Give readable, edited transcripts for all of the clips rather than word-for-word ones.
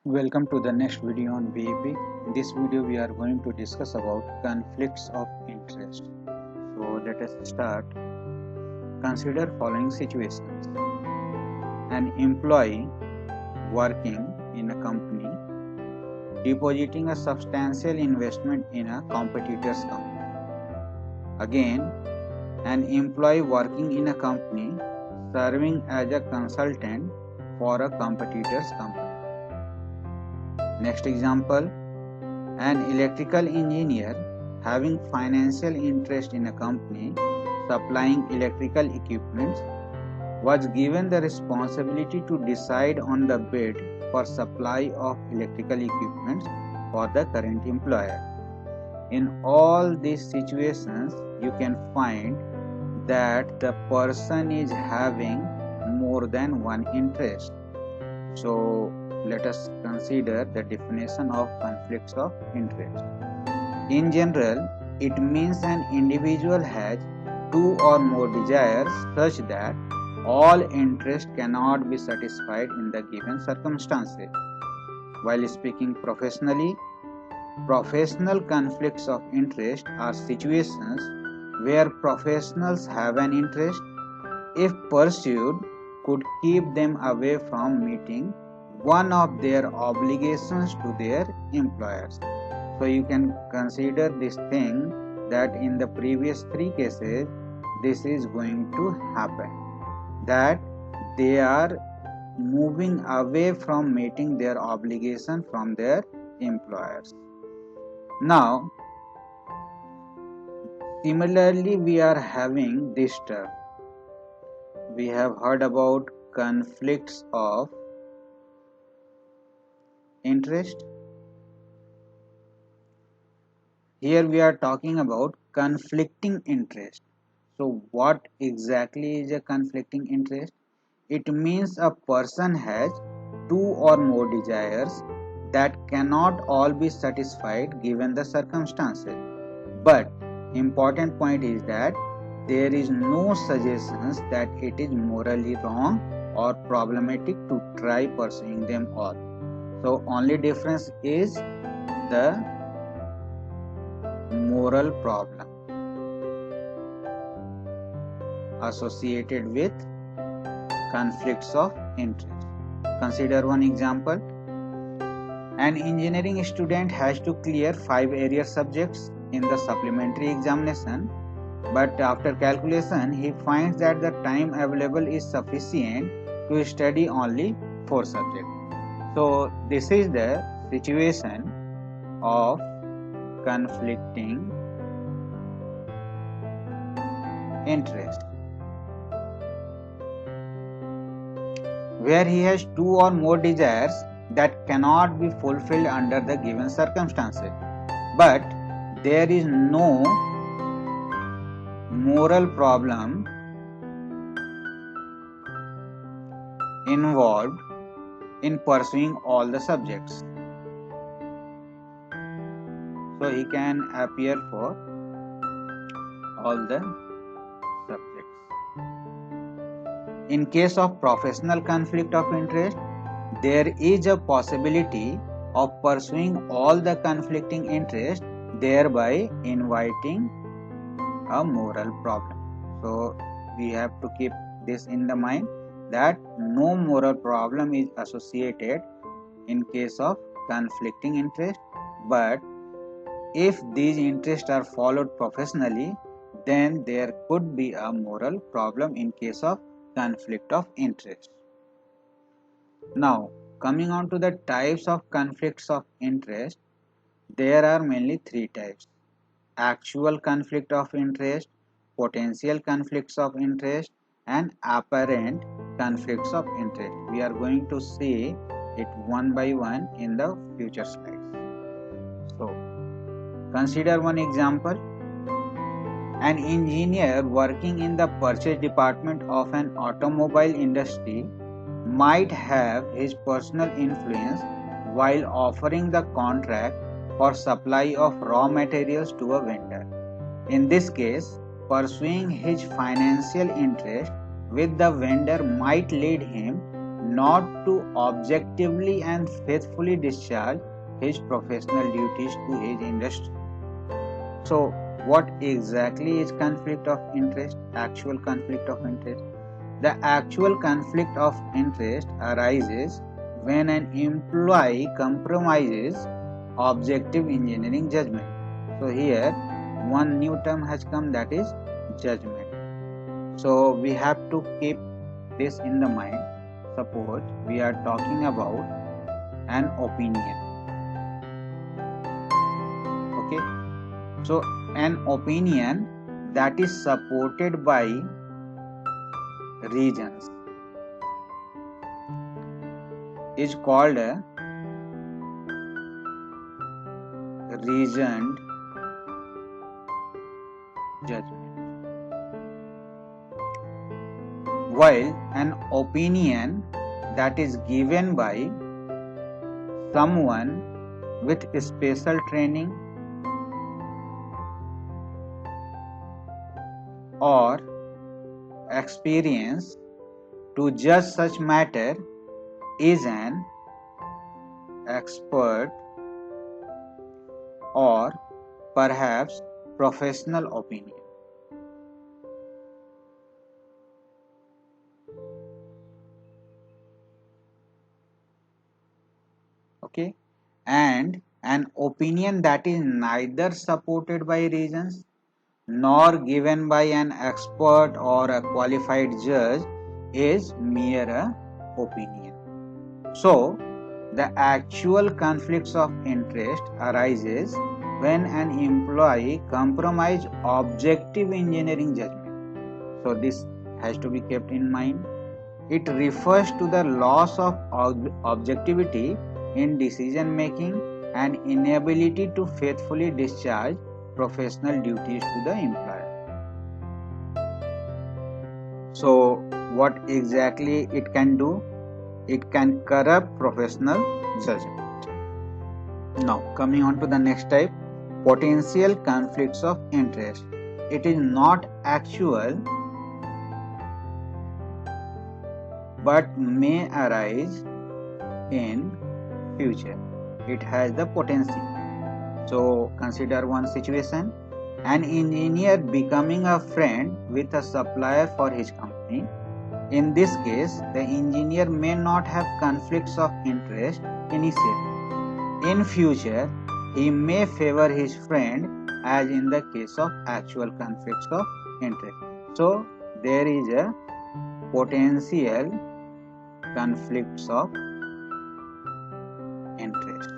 Welcome to the next video on BEP. In this video we are going to discuss about conflicts of interest. So let us start. Consider following situations. An employee working in a company depositing a substantial investment in a competitor's company. Again, an employee working in a company serving as a consultant for a competitor's company. Next example, an electrical engineer having financial interest in a company supplying electrical equipment was given the responsibility to decide on the bid for supply of electrical equipment for the current employer. In all these situations, you can find that the person is having more than one interest. So let us consider the definition of conflicts of interest. In general, it means an individual has two or more desires such that all interest cannot be satisfied in the given circumstances. While speaking professionally, professional conflicts of interest are situations where professionals have an interest, if pursued, could keep them away from meeting one of their obligations to their employers. So you can consider this thing that in the previous three cases this is going to happen, that they are moving away from meeting their obligation from their employers. Now similarly we are having this term. We have heard about conflicts of interest. Here we are talking about conflicting interest. So what exactly is a conflicting interest? It means a person has two or more desires that cannot all be satisfied given the circumstances. But important point is that there is no suggestions that it is morally wrong or problematic to try pursuing them all. So only difference is the moral problem associated with conflicts of interest. Consider one example. An engineering student has to clear 5 area subjects in the supplementary examination, but after calculation he finds that the time available is sufficient to study only 4 subjects. So this is the situation of conflicting interest, where he has two or more desires that cannot be fulfilled under the given circumstances, but there is no moral problem involved in pursuing all the subjects. So he can appear for all the subjects. In case of professional conflict of interest, there is a possibility of pursuing all the conflicting interests, thereby inviting a moral problem. So we have to keep this in the mind, that no moral problem is associated in case of conflicting interest, but if these interests are followed professionally, then there could be a moral problem in case of conflict of interest. Now coming on to the types of conflicts of interest, there are mainly 3 types: actual conflict of interest, potential conflicts of interest, and apparent conflicts of interest. We are going to see it one by one in the future slides. So consider one example. An engineer working in the purchase department of an automobile industry might have his personal influence while offering the contract for supply of raw materials to a vendor. In this case, pursuing his financial interest with the vendor might lead him not to objectively and faithfully discharge his professional duties to his industry. So what exactly is conflict of interest? Actual conflict of interest. The actual conflict of interest arises when an employee compromises objective engineering judgment. So here one new term has come, that is judgment. So we have to keep this in the mind. Suppose we are talking about an opinion. Okay, so an opinion that is supported by reasons is called a reasoned judgment, while an opinion that is given by someone with special training or experience to judge such matter is an expert or perhaps professional opinion. Okay, and an opinion that is neither supported by reasons nor given by an expert or a qualified judge is mere opinion. So the actual conflicts of interest arises when an employee compromises objective engineering judgment. So this has to be kept in mind. It refers to the loss of objectivity in decision making and inability to faithfully discharge professional duties to the employer. So what exactly it can do? It can corrupt professional judgment. Now coming on to the next type, potential conflicts of interest. It is not actual but may arise in future. It has the potential. So consider one situation: an engineer becoming a friend with a supplier for his company. In this case, the engineer may not have conflicts of interest initially. In future, he may favor his friend, as in the case of actual conflicts of interest. So there is a potential conflicts of interest.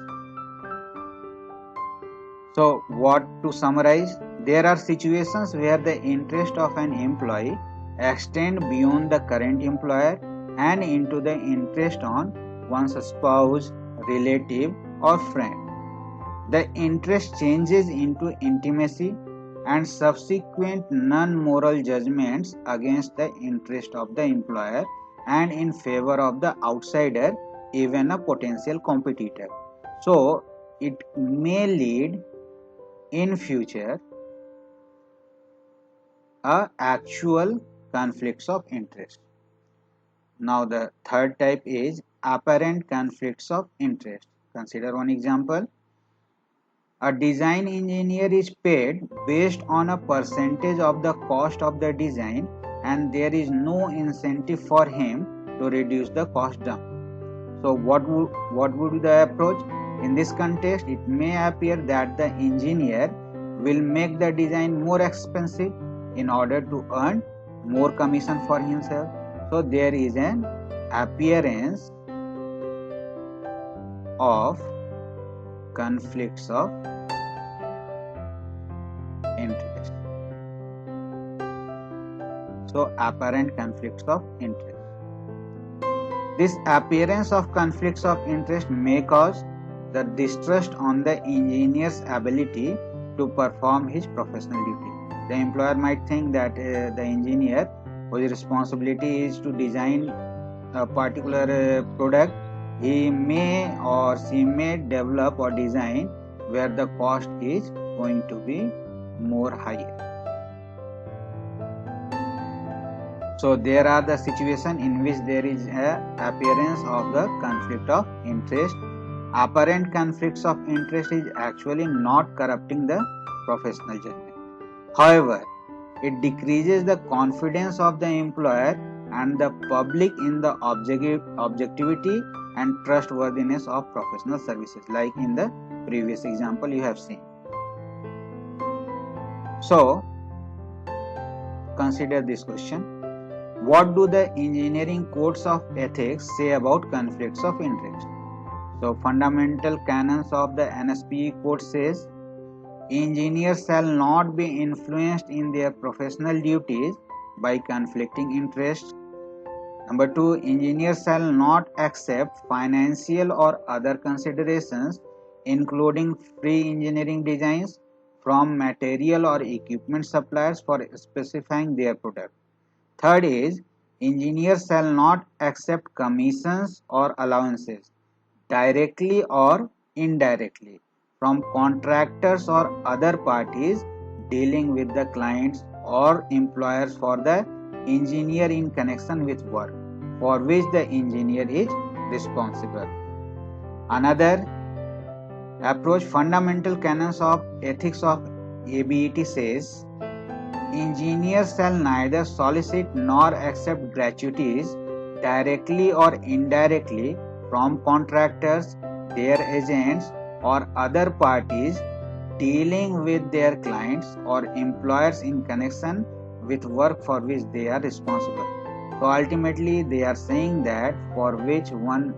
So what to summarize? There are situations where the interest of an employee extend beyond the current employer and into the interest on one's spouse, relative or friend. The interest changes into intimacy and subsequent non-moral judgments against the interest of the employer and in favor of the outsider, even a potential competitor. So it may lead in future a actual conflicts of interest. Now the third type is apparent conflicts of interest. Consider one example. A design engineer is paid based on a percentage of the cost of the design and there is no incentive for him to reduce the cost down. So what would be the approach? In this context, it may appear that the engineer will make the design more expensive in order to earn more commission for himself. So there is an appearance of conflicts of interest. So apparent conflicts of interest. This appearance of conflicts of interest may cause the distrust on the engineer's ability to perform his professional duty. The employer might think that the engineer whose responsibility is to design a particular product, he may or she may develop or design where the cost is going to be more higher. So there are the situation in which there is a appearance of the conflict of interest. Apparent conflicts of interest is actually not corrupting the professional judgment. However, it decreases the confidence of the employer and the public in the objectivity and trustworthiness of professional services, like in the previous example you have seen. So, consider this question. What do the engineering codes of ethics say about conflicts of interest? So, fundamental canons of the NSPE code says, engineers shall not be influenced in their professional duties by conflicting interests. Number 2, engineers shall not accept financial or other considerations, including free engineering designs, from material or equipment suppliers for specifying their product. Third is, engineers shall not accept commissions or allowances, directly or indirectly, from contractors or other parties dealing with the clients or employers for the engineer in connection with work for which the engineer is responsible. Another approach, fundamental canons of ethics of ABET says, engineers shall neither solicit nor accept gratuities directly or indirectly from contractors, their agents, or other parties dealing with their clients or employers in connection with work for which they are responsible. So ultimately they are saying that for which one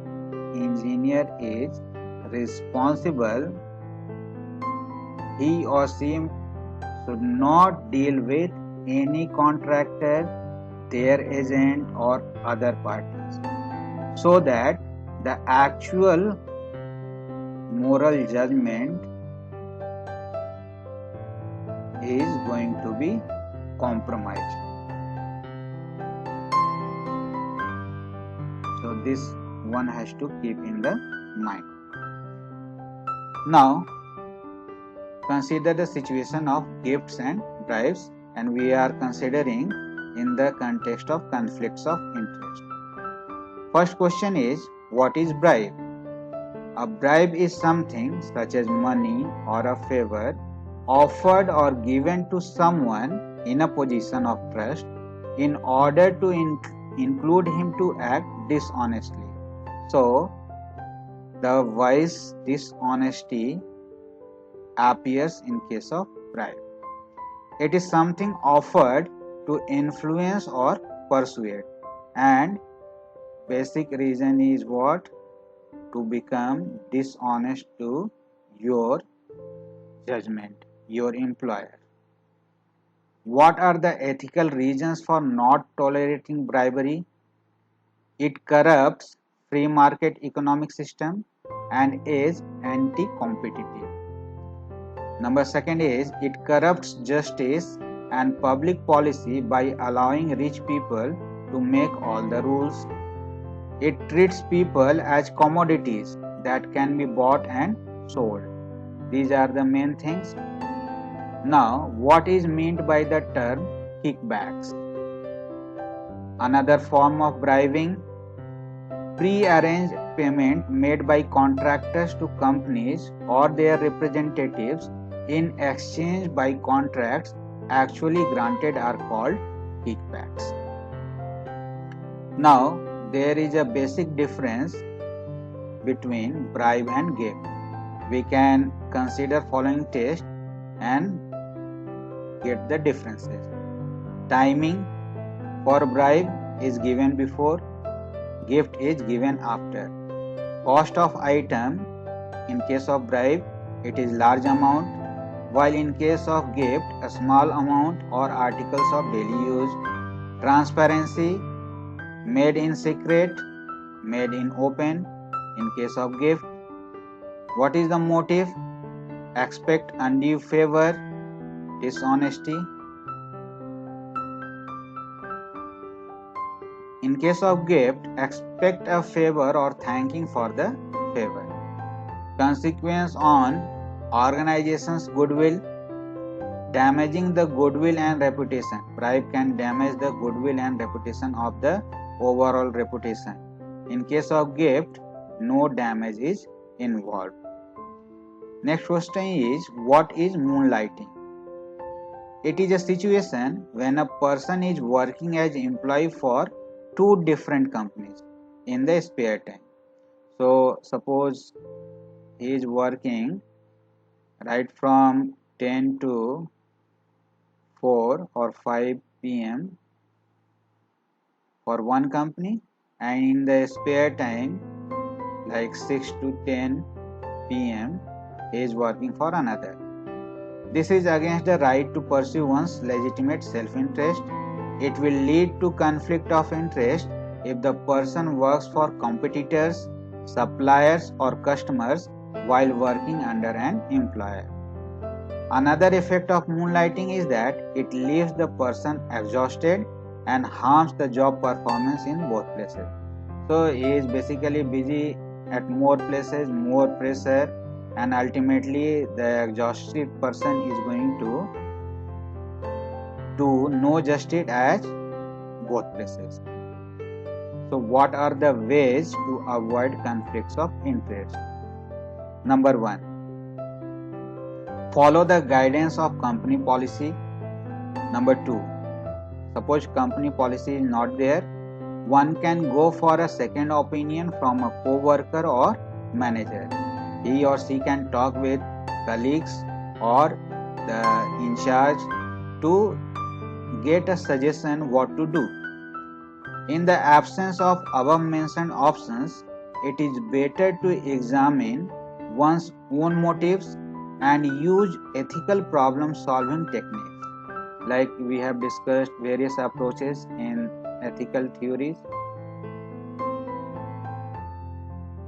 engineer is responsible, he or she should not deal with any contractor, their agent, or other parties, so that the actual moral judgment is going to be compromised. So this one has to keep in the mind. Now consider the situation of gifts and bribes, and we are considering in the context of conflicts of interest. First question is, what is bribe? A bribe is something such as money or a favor offered or given to someone in a position of trust in order to include him to act dishonestly. So, the wise dishonesty appears in case of bribe. It is something offered to influence or persuade, and basic reason is what? To become dishonest to your judgment, your employer. What are the ethical reasons for not tolerating bribery? It corrupts free market economic system and is anti-competitive. Number second is, it corrupts justice and public policy by allowing rich people to make all the rules. It treats people as commodities that can be bought and sold. These are the main things. Now, what is meant by the term kickbacks? Another form of bribing, pre-arranged payment made by contractors to companies or their representatives in exchange by contracts actually granted are called kickbacks. Now, there is a basic difference between bribe and gift. We can consider following test and get the differences. Timing for bribe is given before, gift is given after. Cost of item, in case of bribe, it is large amount, while in case of gift, a small amount or articles of daily use. Transparency, made in secret, made in open, in case of gift. What is the motive? Expect undue favor, dishonesty. In case of gift, expect a favor or thanking for the favor. Consequence on organization's goodwill. damaging the goodwill and reputation. Bribe can damage the goodwill and reputation of the overall reputation. In case of gift, no damage is involved. Next question is, what is moonlighting? It is a situation when a person is working as employee for two different companies in the spare time. So suppose he is working right from 10 to 4 or 5 p.m. for one company, and in the spare time like 6 to 10 p.m. he is working for another. This is against the right to pursue one's legitimate self-interest. It will lead to conflict of interest if the person works for competitors, suppliers or customers while working under an employer. Another effect of moonlighting is that it leaves the person exhausted and harms the job performance in both places. So he is basically busy at more places, more pressure, and ultimately the exhausted person is going to do no justice at both places. So what are the ways to avoid conflicts of interest? Number 1, follow the guidance of company policy. Number 2, suppose company policy is not there, one can go for a second opinion from a co-worker or manager. He or she can talk with colleagues or the in charge to get a suggestion what to do. In the absence of above mentioned options, it is better to examine one's own motives and use ethical problem solving techniques. Like we have discussed various approaches in ethical theories.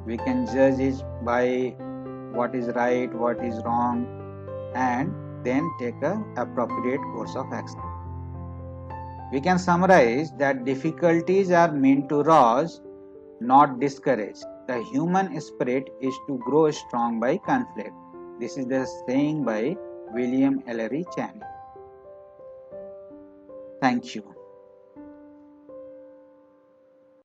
We can judge it by what is right, what is wrong, and then take an appropriate course of action. We can summarize that difficulties are meant to rouse, not discourage. The human spirit is to grow strong by conflict. This is the saying by William Ellery Channing. Thank you.